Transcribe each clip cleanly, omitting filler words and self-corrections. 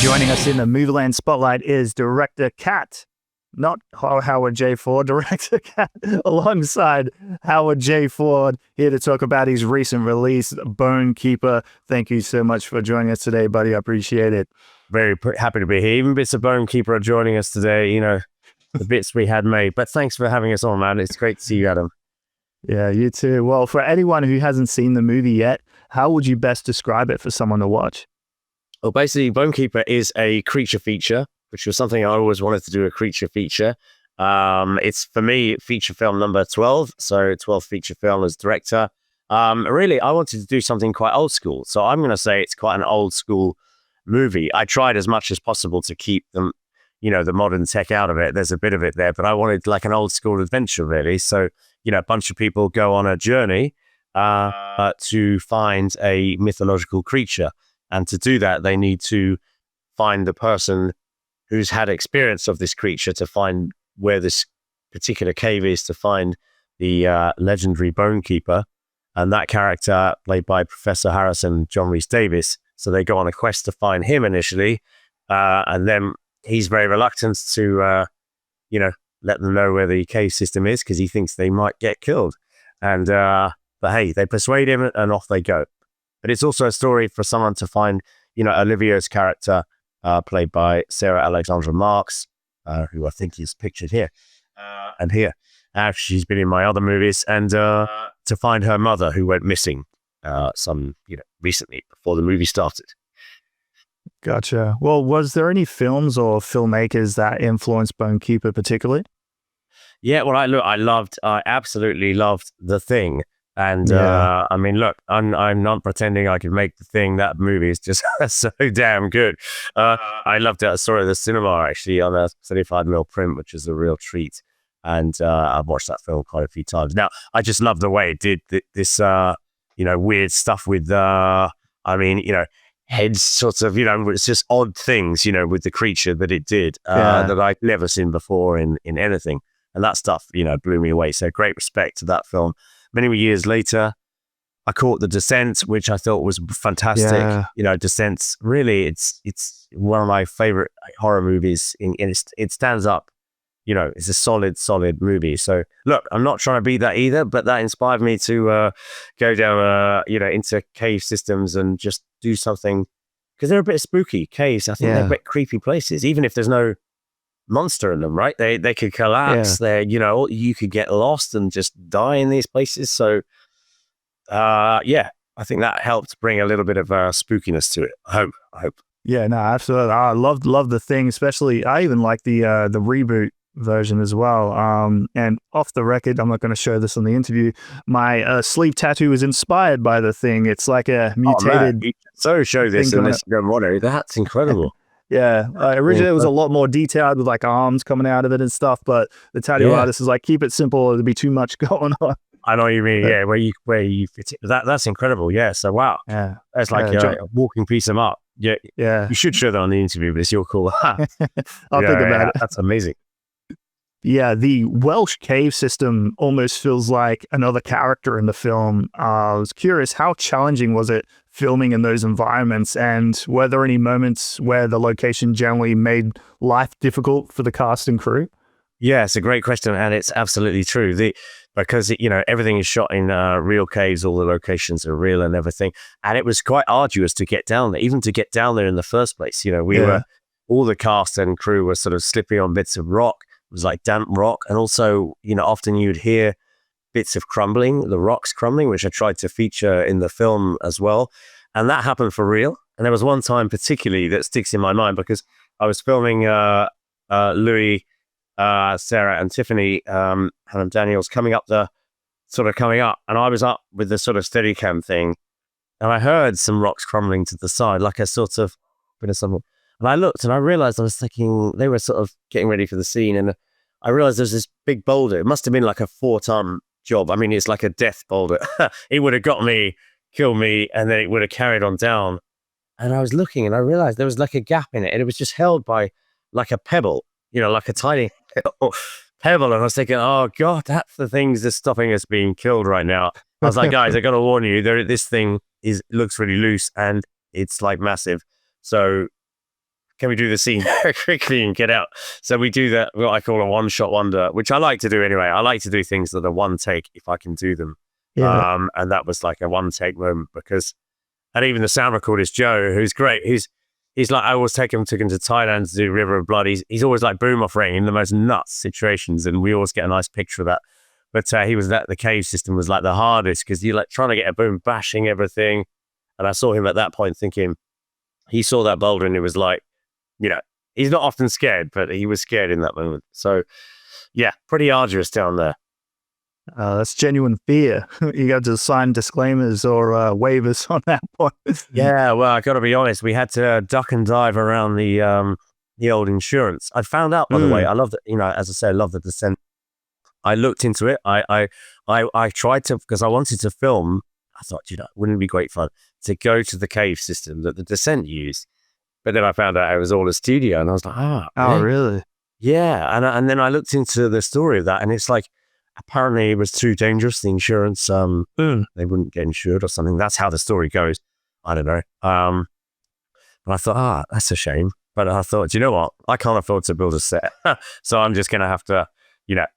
Joining us in the Movieland Spotlight is director Kat, not Howard J. Ford, director Kat, alongside Howard J. Ford, here to talk about his recent release, Bonekeeper. Thank you so much for joining us today, buddy. I appreciate it. Very happy to be here. Even bits of Bonekeeper are joining us today, you know, the bits we had made. But thanks for having us on, man. It's great to see you, Adam. Yeah, you too. Well, for anyone who hasn't seen the movie yet, how would you best describe it for someone to watch? Well, basically, Bonekeeper is a creature feature, which was something I always wanted to do, a creature feature. It's, for me, feature film number 12, so 12th feature film as director. Really, I wanted to do something quite old school, so I'm going to say it's quite an old school movie. I tried as much as possible to keep them, you know, the modern tech out of it. There's a bit of it there, but I wanted like an old school adventure, really. So, you know, a bunch of people go on a journey to find a mythological creature. And to do that, they need to find the person who's had experience of this creature, to find where this particular cave is, to find the legendary Bonekeeper. And that character, played by Professor Harrison, John Rhys-Davies. So they go on a quest to find him initially. And then he's very reluctant to, you know, let them know where the cave system is, because he thinks they might get killed. And but hey, they persuade him and off they go. But it's also a story for someone to find, you know, Olivia's character, played by Sarah Alexandra Marks, who I think is pictured here and here. She's been in my other movies, and to find her mother, who went missing recently before the movie started. Gotcha. Well, was there any films or filmmakers that influenced Bonekeeper particularly? Yeah, well, I absolutely loved The Thing. And I mean, look, I'm not pretending I can make The Thing. That movie is just so damn good. I loved it. I saw it at the cinema, actually, on a 35mm print, which is a real treat. And I've watched that film quite a few times. Now, I just love the way it did this, you know, weird stuff with, I mean, you know, heads, sorts of, you know, it's just odd things, you know, with the creature that it did that I'd never seen before in anything. And that stuff, you know, blew me away. So great respect to that film. Many years later, I caught The Descent, which I thought was fantastic. Yeah. You know, Descent's really, it's one of my favorite horror movies. It stands up, you know, it's a solid movie. So look, I'm not trying to be that either, but that inspired me to go down, you know, into cave systems and just do something, because they're a bit spooky. Caves, I think they're a bit creepy places, even if there's no monster in them, right? They could collapse. They're, you know, you could get lost and just die in these places. So I think that helped bring a little bit of spookiness to it. I hope. Yeah, no, absolutely. I love The Thing, especially. I even like the reboot version as well. And off the record, I'm not going to show this on the interview, my sleeve tattoo is inspired by The Thing. It's like a mutated. So show this in this motto. That's incredible. Yeah, originally it was a lot more detailed with like arms coming out of it and stuff, but the tattoo artist is like, keep it simple, there'll be too much going on. I know what you mean, yeah, where you fit it. That's incredible, yeah, so wow. Yeah. That's like a walking piece of art. Yeah. You should show that on the interview, but it's your call. I'll think about it. That's amazing. Yeah, the Welsh cave system almost feels like another character in the film. I was curious, how challenging was it filming in those environments, and were there any moments where the location generally made life difficult for the cast and crew? Yeah, it's a great question, and it's absolutely true. Because you know, everything is shot in real caves, all the locations are real and everything, and it was quite arduous to get down there, even to get down there in the first place. You know, all the cast and crew were sort of slipping on bits of rock. It was like damp rock, and also, you know, often you'd hear bits of crumbling, the rocks crumbling, which I tried to feature in the film as well. And that happened for real. And there was one time particularly that sticks in my mind, because I was filming Louis, Sarah and Tiffany, Hannah Daniels coming up, and I was up with the sort of Steadicam thing, and I heard some rocks crumbling to the side, like a sort of bit of something. And I looked and I realized, I was thinking they were sort of getting ready for the scene, and I realized there's this big boulder. It must have been like a 4-ton job. I mean, it's like a death boulder. It would have got me, killed me, and then it would have carried on down. And I was looking and I realized there was like a gap in it, and it was just held by like a pebble, you know, like a tiny pebble. And I was thinking, oh God, that's the things that's stopping us being killed right now. I was like, guys, I got to warn you, this thing looks really loose and it's like massive. So can we do the scene very quickly and get out? So we do that, what I call a one-shot wonder, which I like to do anyway. I like to do things that are one take if I can do them. Yeah. And that was like a one take moment because, and even the sound recordist, Joe, who's great, he's like, I always took him to Thailand to do River of Blood. He's always like boom operating in the most nuts situations, and we always get a nice picture of that. But he was that the cave system was like the hardest because you're like trying to get a boom bashing everything. And I saw him at that point thinking, he saw that boulder and it was like, he's not often scared, but he was scared in that moment. So yeah, pretty arduous down there. That's genuine fear. You got to sign disclaimers or waivers on that point. Yeah, well, I got to be honest. We had to duck and dive around the old insurance. I found out, by the way, I love that. As I say, I love the Descent. I looked into it. I tried to, because I wanted to film. I thought, wouldn't it be great fun to go to the cave system that the Descent used? But then I found out it was all a studio, and I was like, oh, really? Yeah. And then I looked into the story of that, and it's like, apparently it was too dangerous. The insurance, they wouldn't get insured or something. That's how the story goes. I don't know. And I thought, that's a shame. But I thought, do you know what? I can't afford to build a set. So I'm just going to have to,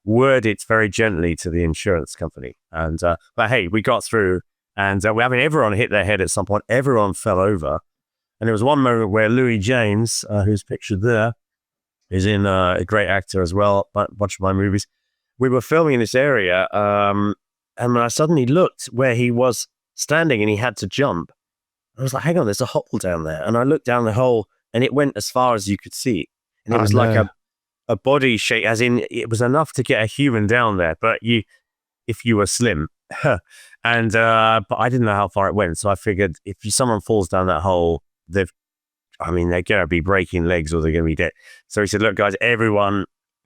word it very gently to the insurance company. And, but hey, we got through, and everyone hit their head at some point. Everyone fell over. And there was one moment where Louis James, who's pictured there, is in a great actor as well, a bunch of my movies. We were filming in this area, and when I suddenly looked where he was standing and he had to jump, I was like, hang on, there's a hole down there. And I looked down the hole and it went as far as you could see. And it was like a body shape, as in it was enough to get a human down there, but if you were slim. And but I didn't know how far it went. So I figured if someone falls down that hole, they're going to be breaking legs or they're going to be dead. So he said, look, guys, everyone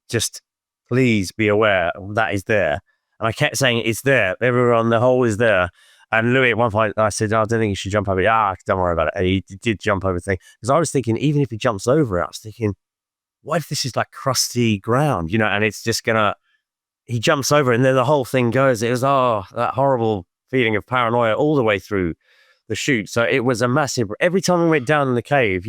just please be aware that is there. And I kept saying, it's there. Everyone, the hole is there. And Louis, at one point, I said, I don't think you should jump over it. Don't worry about it. And he did jump over the thing. Because I was thinking, even if he jumps over it, I was thinking, what if this is like crusty ground, and it's just he jumps over it and then the whole thing goes. It was, that horrible feeling of paranoia all the way through the shoot. So it was a massive, every time we went down in the cave,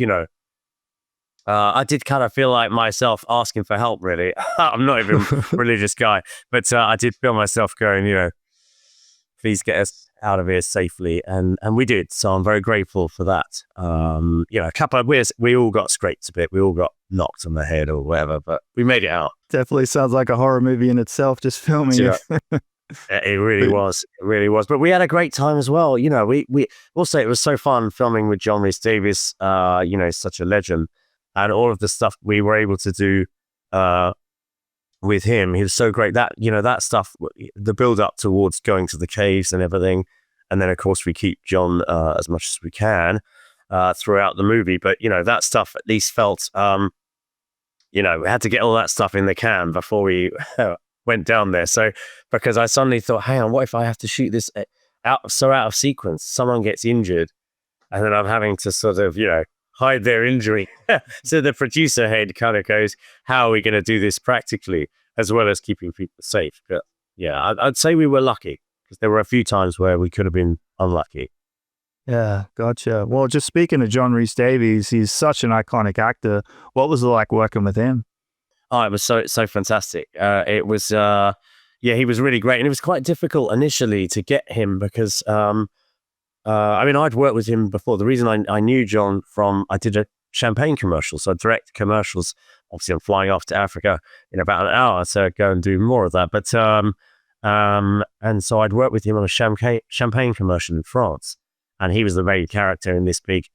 I did kind of feel like myself asking for help, really. I'm not even a religious guy, but I did feel myself going, please get us out of here safely. And we did. So I'm very grateful for that. A couple of we all got scraped a bit. We all got knocked on the head or whatever, but we made it out. Definitely sounds like a horror movie in itself, just filming it. It really was. It really was. But we had a great time as well. We also, it was so fun filming with John Rhys-Davies, such a legend. And all of the stuff we were able to do with him, he was so great. That that stuff, the build up towards going to the caves and everything, and then of course we keep John as much as we can throughout the movie. But that stuff at least felt, we had to get all that stuff in the can before we went down there. So because I suddenly thought, hang on, what if I have to shoot this out of sequence? Someone gets injured, and then I'm having to sort of hide their injury. So the producer head kind of goes, how are we going to do this practically, as well as keeping people safe? But yeah, I'd say we were lucky, because there were a few times where we could have been unlucky. Yeah, gotcha. Well, just speaking of John Rhys-Davies, he's such an iconic actor. What was it like working with him? Oh, it was so fantastic. It was, he was really great. And it was quite difficult initially to get him because, I'd worked with him before. The reason I knew John I did a champagne commercial. So I direct commercials. Obviously, I'm flying off to Africa in about an hour, so I'd go and do more of that. But, and so I'd worked with him on a champagne commercial in France. And he was the main character in this big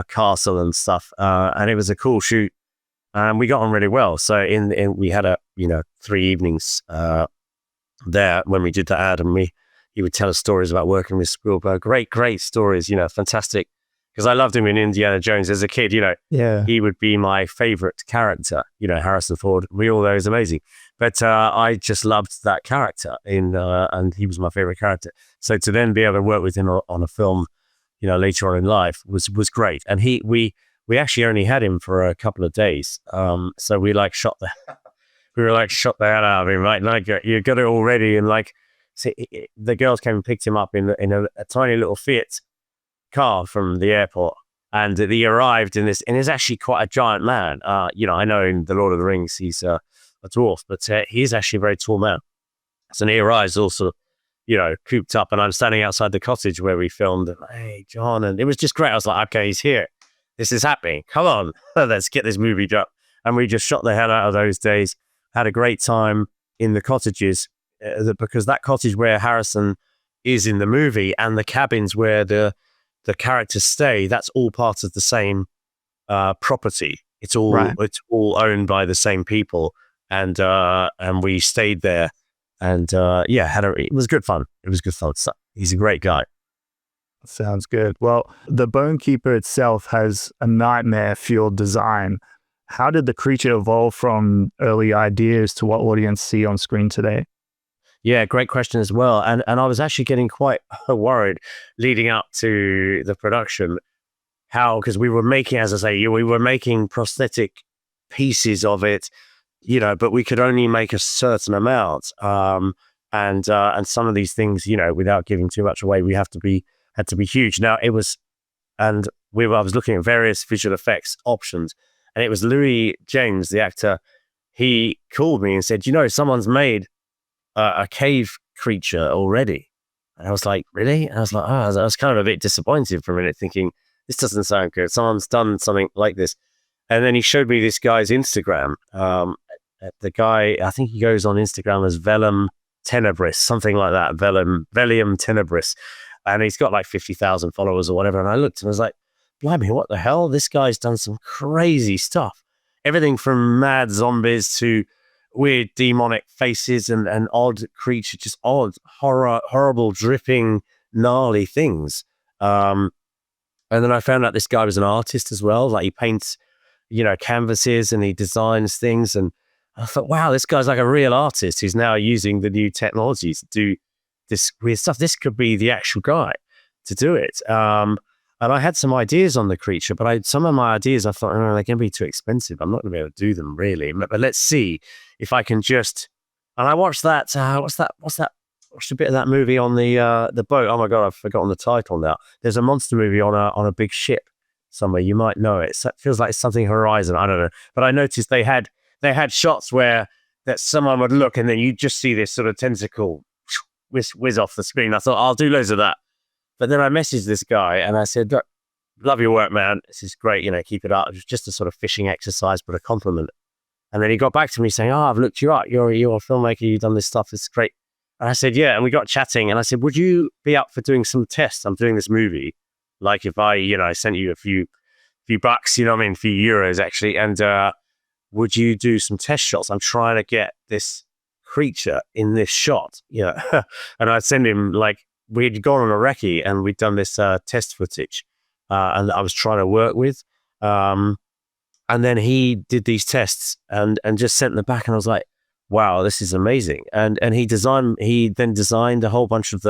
castle and stuff. And it was a cool shoot. And we got on really well. So we had 3 evenings there when we did the ad, and he would tell us stories about working with Spielberg. Great stories, fantastic. Because I loved him in Indiana Jones as a kid, Yeah. He would be my favorite character, Harrison Ford. We all know he's amazing. But I just loved that character and he was my favorite character. So to then be able to work with him on a film, later on in life was great. And we actually only had him for a couple of days. So we shot the hell out of him, right? Like you got it all ready, and the girls came and picked him up in a tiny little Fiat car from the airport, And he arrived in this, and he's actually quite a giant man. I know in The Lord of the Rings he's a dwarf, but he is actually a very tall man. So he arrives also, cooped up, and I'm standing outside the cottage where we filmed. And, hey, John, and it was just great. I was like, okay, he's here. This is happening. Come on, let's get this movie done. And we just shot the hell out of those days. Had a great time in the cottages because that cottage where Harrison is in the movie and the cabins where the characters stay, that's all part of the same property. It's all Right. it's all owned by the same people, and we stayed there, and it was good fun. It was good fun. So he's a great guy. Sounds good. Well, the Bonekeeper itself has a nightmare-fueled design. How did the creature evolve from early ideas to what audience see on screen today? Yeah, great question as well. And I was actually getting quite worried leading up to the production, because we were making, as I say, we were making prosthetic pieces of it, but we could only make a certain amount. And some of these things, without giving too much away, had to be huge. Now it was, I was looking at various visual effects options, and it was Louis James, the actor. He called me and said, someone's made a cave creature already. And I was like, really? And I was like, I was kind of a bit disappointed for a minute, thinking, this doesn't sound good. Someone's done something like this. And then he showed me this guy's Instagram. The guy, I think he goes on Instagram as Velum Tenebris, something like that. Velium Tenebris. And he's got like 50,000 followers or whatever. And I looked and I was like, blimey, what the hell? This guy's done some crazy stuff. Everything from mad zombies to weird demonic faces and odd creatures, just odd, horrible, dripping, gnarly things. And then I found out this guy was an artist as well. Like he paints, canvases, and he designs things. And I thought, wow, this guy's like a real artist who's now using the new technology to do this weird stuff. This could be the actual guy to do it. And I had some ideas on the creature, but some of my ideas, I thought, they're going to be too expensive. I'm not going to be able to do them really. But let's see if I can just. And I watched that. Watched a bit of that movie on the boat. Oh my god, I've forgotten the title now. There's a monster movie on a big ship somewhere. You might know it. It feels like something Horizon. I don't know. But I noticed they had shots where that someone would look and then you just see this sort of tentacle whiz off the screen. I thought, I'll do loads of that. But then I messaged this guy and I said, look, love your work, man. This is great. Keep it up. It was just a sort of fishing exercise, but a compliment. And then he got back to me saying, I've looked you up. You're a filmmaker. You've done this stuff. It's great. And I said, yeah. And we got chatting and I said, would you be up for doing some tests? I'm doing this movie. Like if I sent you a few bucks, a few euros actually. And would you do some test shots? I'm trying to get this creature in this shot. And I'd send him we'd gone on a recce and we'd done this test footage and I was trying to work with. And then he did these tests and just sent them back. And I was like, wow, this is amazing. And he then designed a whole bunch of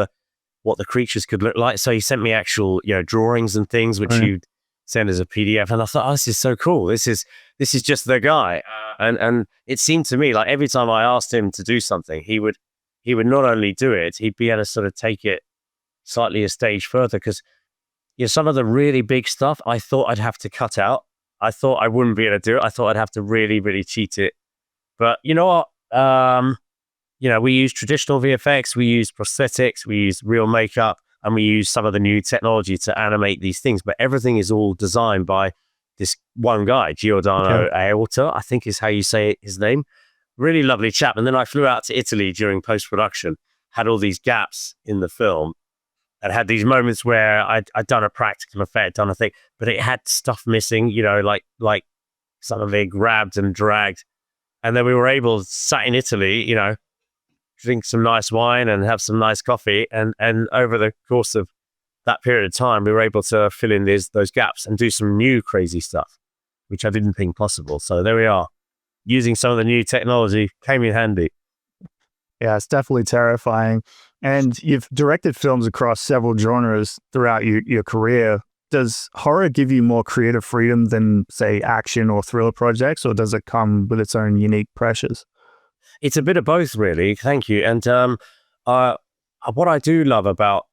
what the creatures could look like. So he sent me actual, drawings and things, which you'd send as a PDF. And I thought, this is so cool. This is just the guy. And it seemed to me like every time I asked him to do something, he would not only do it, he'd be able to sort of take it slightly a stage further. Because some of the really big stuff I thought I'd have to cut out. I thought I wouldn't be able to do it. I thought I'd have to really, really cheat it. But you know what? We use traditional VFX, we use prosthetics, we use real makeup, and we use some of the new technology to animate these things. But everything is all designed by this one guy, Giordano Aorta, I think is how you say his name. Really lovely chap. And then I flew out to Italy during post-production, had all these gaps in the film, and had these moments where I'd done a practical effect, done a thing, but it had stuff missing, like some of it grabbed and dragged. And then we were able, sat in Italy, drink some nice wine and have some nice coffee. And over the course of that period of time, we were able to fill in those gaps and do some new crazy stuff, which I didn't think possible. So there we are. Using some of the new technology came in handy. Yeah, it's definitely terrifying. And you've directed films across several genres throughout your career. Does horror give you more creative freedom than, say, action or thriller projects, or does it come with its own unique pressures? It's a bit of both, really. Thank you. And what I do love about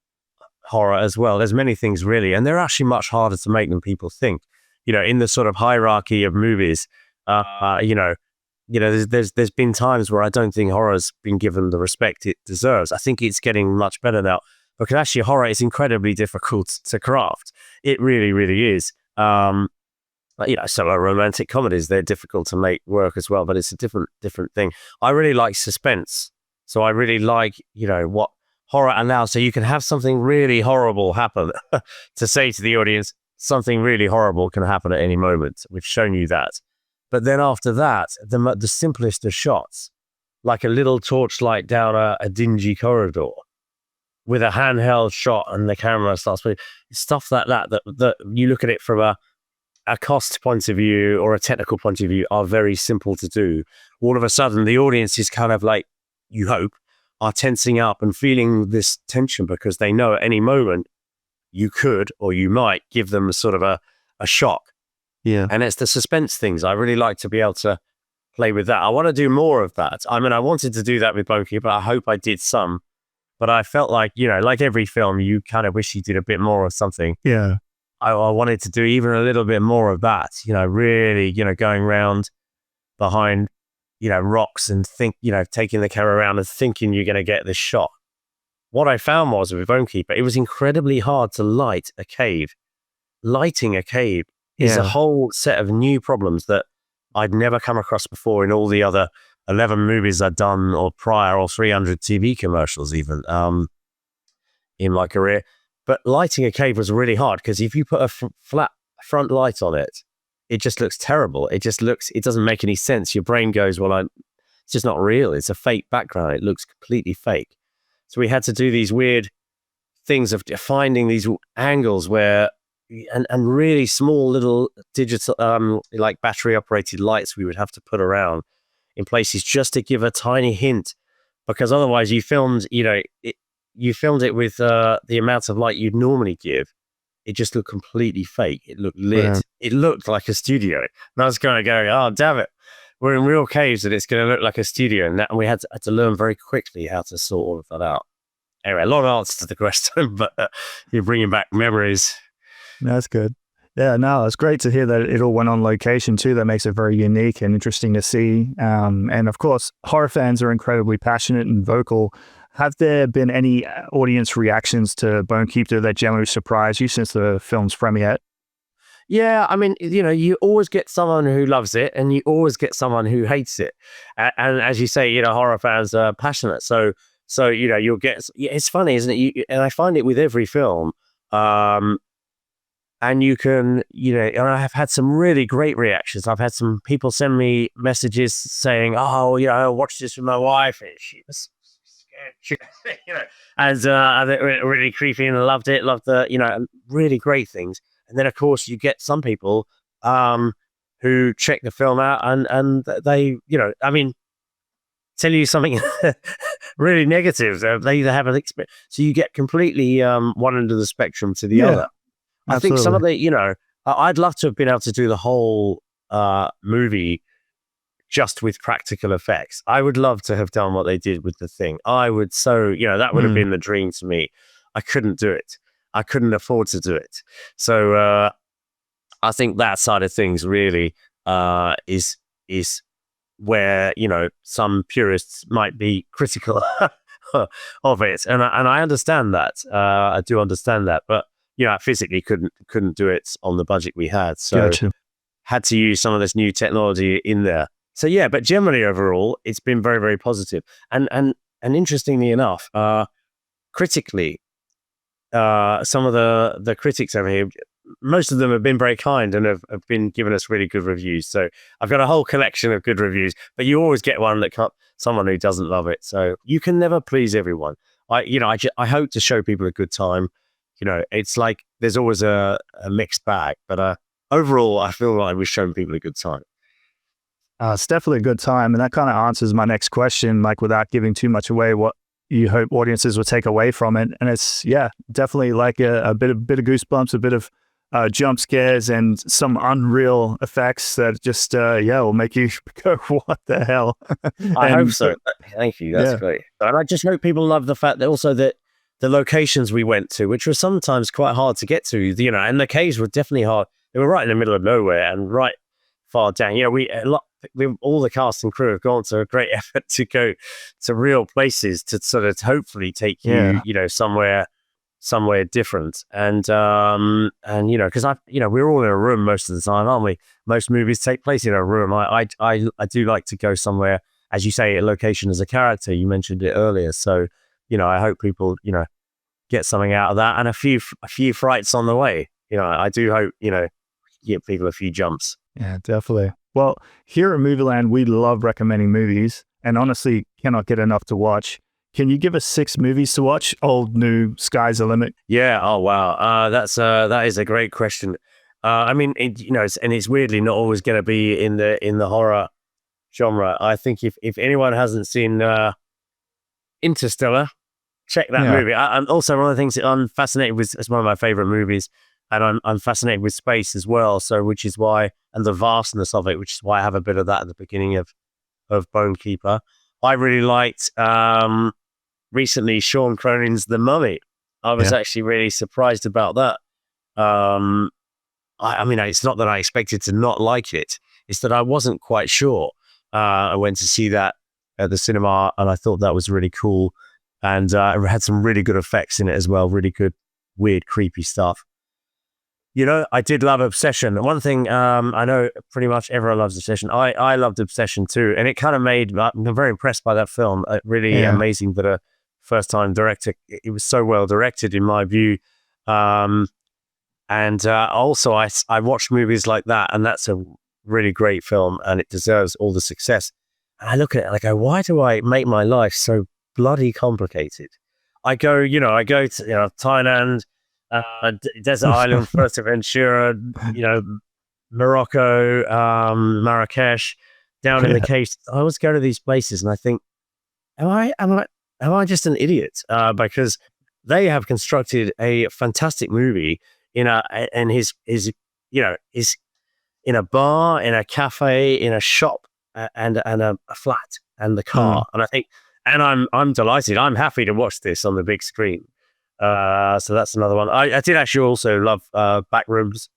horror as well. There's many things really, and they're actually much harder to make than people think. In the sort of hierarchy of movies, there's been times where I don't think horror's been given the respect it deserves. I think it's getting much better now, because actually horror is incredibly difficult to craft. It really, really is. So are romantic comedies. They're difficult to make work as well, but it's a different thing. I really like suspense. So I really like, what horror allows. So you can have something really horrible happen to say to the audience, something really horrible can happen at any moment. We've shown you that. But then after that, the simplest of shots, like a little torchlight down a dingy corridor with a handheld shot and the camera starts playing, stuff like that you look at it from a cost point of view or a technical point of view are very simple to do. All of a sudden, the audience is kind of like, you hope, are tensing up and feeling this tension because they know at any moment you could or you might give them sort of a shock. Yeah. And it's the suspense things. I really like to be able to play with that. I want to do more of that. I mean, I wanted to do that with Bonekeeper, but I hope I did some. But I felt like, like every film, you kind of wish you did a bit more of something. Yeah. I wanted to do even a little bit more of that, really, going around behind, rocks and taking the camera around and thinking you're going to get this shot. What I found was with Bonekeeper, it was incredibly hard to light a cave. Lighting a cave is a whole set of new problems that I'd never come across before in all the other 11 movies I'd done or prior, or 300 TV commercials even in my career. But lighting a cave was really hard because if you put a flat front light on it, it just looks terrible. It doesn't make any sense. Your brain goes, well, it's just not real. It's a fake background. It looks completely fake. So we had to do these weird things of finding these angles where, and really small little digital, like battery operated lights we would have to put around in places just to give a tiny hint, because otherwise you filmed it with the amount of light you'd normally give. It just looked completely fake. It looked lit. Yeah. It looked like a studio. And I was kind of going, oh, damn it. We're in real caves and it's going to look like a studio. And we had to learn very quickly how to sort all of that out. Anyway, a long answer to the question, but you're bringing back memories. That's good. Yeah, no, it's great to hear that it all went on location too. That makes it very unique and interesting to see. And of course, horror fans are incredibly passionate and vocal. Have there been any audience reactions to Bonekeeper that generally surprised you since the film's premiere? Yeah, I mean, you always get someone who loves it and you always get someone who hates it. And as you say, horror fans are passionate. So you'll get, it's funny, isn't it? And I find it with every film. And you can, and I have had some really great reactions. I've had some people send me messages saying, oh, I watched this with my wife and she was scared, and really creepy and loved the, really great things. And then, of course, you get some people who check the film out and they, tell you something really negative. They either have an experience. So you get completely one end of the spectrum to the other. I think some of the, I'd love to have been able to do the whole movie just with practical effects. I would love to have done what they did with The Thing. That would have been the dream to me. I couldn't do it. I couldn't afford to do it. So I think that side of things really is where, some purists might be critical of it. And I understand that. I do understand that. But I physically couldn't do it on the budget we had. So had to use some of this new technology in there. So yeah, but generally overall, it's been very, very positive. And interestingly enough, critically, some of the critics over here, most of them have been very kind and have been giving us really good reviews. So I've got a whole collection of good reviews, but you always get someone who doesn't love it. So you can never please everyone. I hope to show people a good time. It's like there's always a mixed bag, but overall, I feel like we've shown people a good time. It's definitely a good time. And that kind of answers my next question, like without giving too much away, what you hope audiences will take away from it. And it's, definitely like a bit of goosebumps, a bit of jump scares and some unreal effects that just, will make you go, what the hell? I hope so. Thank you. That's great. And I just hope people love the fact that also that the locations we went to, which were sometimes quite hard to get to, you know, and the caves were definitely hard. They were right in the middle of nowhere and right far down. You know, all the cast and crew have gone to a great effort to go to real places to sort of hopefully take you, you know, somewhere different. And you know, because we're all in a room most of the time, aren't we? Most movies take place in a room. I do like to go somewhere, as you say, a location as a character. You mentioned it earlier, so you know, I hope people, you know, get something out of that, and a few frights on the way. You know, I do hope, you know, give people a few jumps. Yeah, definitely. Well, here at Movieland, we love recommending movies, and honestly, cannot get enough to watch. Can you give us 6 movies to watch? Old, new, sky's the limit. Yeah. Oh wow. That is a great question. I mean, you know, it's weirdly not always going to be in the horror genre. I think if anyone hasn't seen Interstellar, check that movie. I'm also, one of the things that I'm fascinated with. It's one of my favorite movies, and I'm fascinated with space as well. So, which is why, and the vastness of it, which is why I have a bit of that at the beginning of Bonekeeper. I really liked recently Sean Cronin's The Mummy. I was actually really surprised about that. I mean, it's not that I expected to not like it. It's that I wasn't quite sure. I went to see that at the cinema, and I thought that was really cool. And it had some really good effects in it as well. Really good, weird, creepy stuff. You know, I did love Obsession. One thing, I know pretty much everyone loves Obsession. I loved Obsession too. And it kind of I'm very impressed by that film. Really amazing that a first-time director, it was so well directed in my view. And also, I watched movies like that, and that's a really great film, and it deserves all the success. And I look at it and I go, why do I make my life so bloody complicated? I go to, you know, Thailand, Desert Island, Fuerteventura, you know, Morocco, Marrakesh, down in the caves. I always go to these places and I think, am I just an idiot? Because they have constructed a fantastic movie in a bar, in a cafe, in a shop, and a flat, and the car. And I think, and I'm delighted. I'm happy to watch this on the big screen. So that's another one. I did actually also love Backrooms.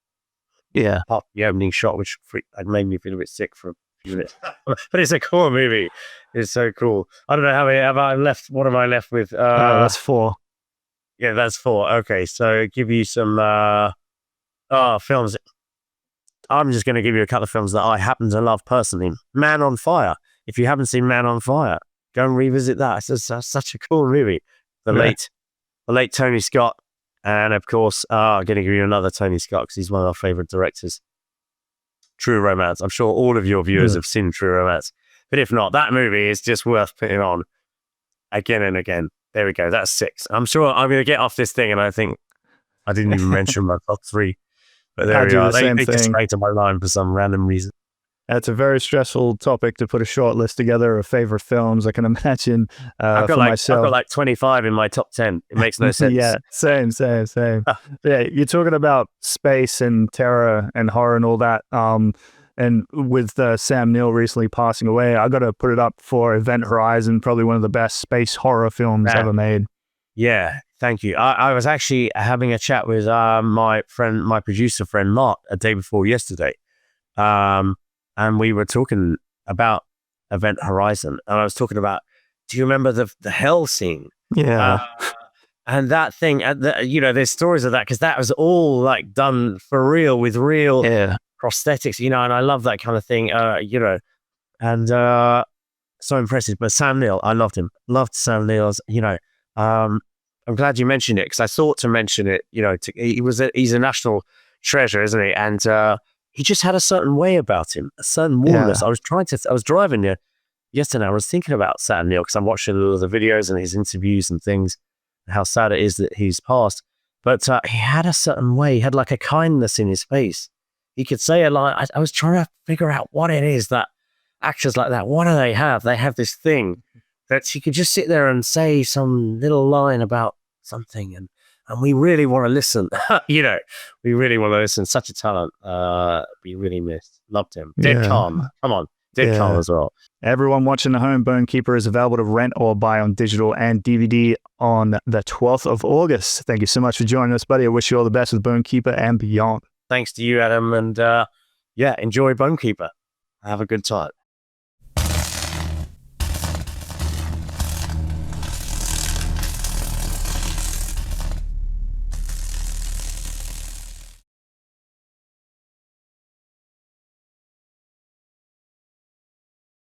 Yeah. Apart from the opening shot, which made me feel a bit sick for a few minutes. But it's a cool movie. It's so cool. I don't know how many have I left. What am I left with? That's 4. Yeah, that's 4. Okay, so give you some films. I'm just going to give you a couple of films that I happen to love personally. Man on Fire. If you haven't seen Man on Fire, go and revisit that. It's such a cool movie. The late Tony Scott. And of course, I'm going to give you another Tony Scott because he's one of our favorite directors. True Romance. I'm sure all of your viewers have seen True Romance. But if not, that movie is just worth putting on again and again. There we go. That's 6. I'm sure I'm going to get off this thing, and I think I didn't even mention my top 3. But there we are. They just sprang to my mind for some random reason. It's a very stressful topic to put a short list together of favorite films. I can imagine myself. I've got like 25 in my top 10. It makes no sense. Yeah, same. Yeah, you're talking about space and terror and horror and all that. And with Sam Neill recently passing away, I got to put it up for Event Horizon, probably one of the best space horror films ever made. Yeah, thank you. I was actually having a chat with my producer friend Mark a day before yesterday. And we were talking about Event Horizon, and I was talking about, do you remember the hell scene? Yeah. And that thing, you know, there's stories of that because that was all like done for real with real prosthetics, you know, and I love that kind of thing, you know, and so impressive. But Sam Neill, I loved him. Loved Sam Neill's, you know. I'm glad you mentioned it because I thought to mention it, you know, he's a national treasure, isn't he? And he just had a certain way about him, a certain warmness. I was driving there yesterday. I was thinking about Sam Neill because I'm watching all of the videos and his interviews and things, and how sad it is that he's passed. But he had a certain way. He had like a kindness in his face. He could say a line. I was trying to figure out what it is that actors like that, what do they have? They have this thing that he could just sit there and say some little line about something, and we really want to listen. You know, we really want to listen. Such a talent. We really missed. Loved him. Dead calm. Come on. Did come as well. Everyone watching at home, Bonekeeper is available to rent or buy on digital and DVD on the 12th of August. Thank you so much for joining us, buddy. I wish you all the best with Bonekeeper and beyond. Thanks to you, Adam. And enjoy Bonekeeper. Have a good time.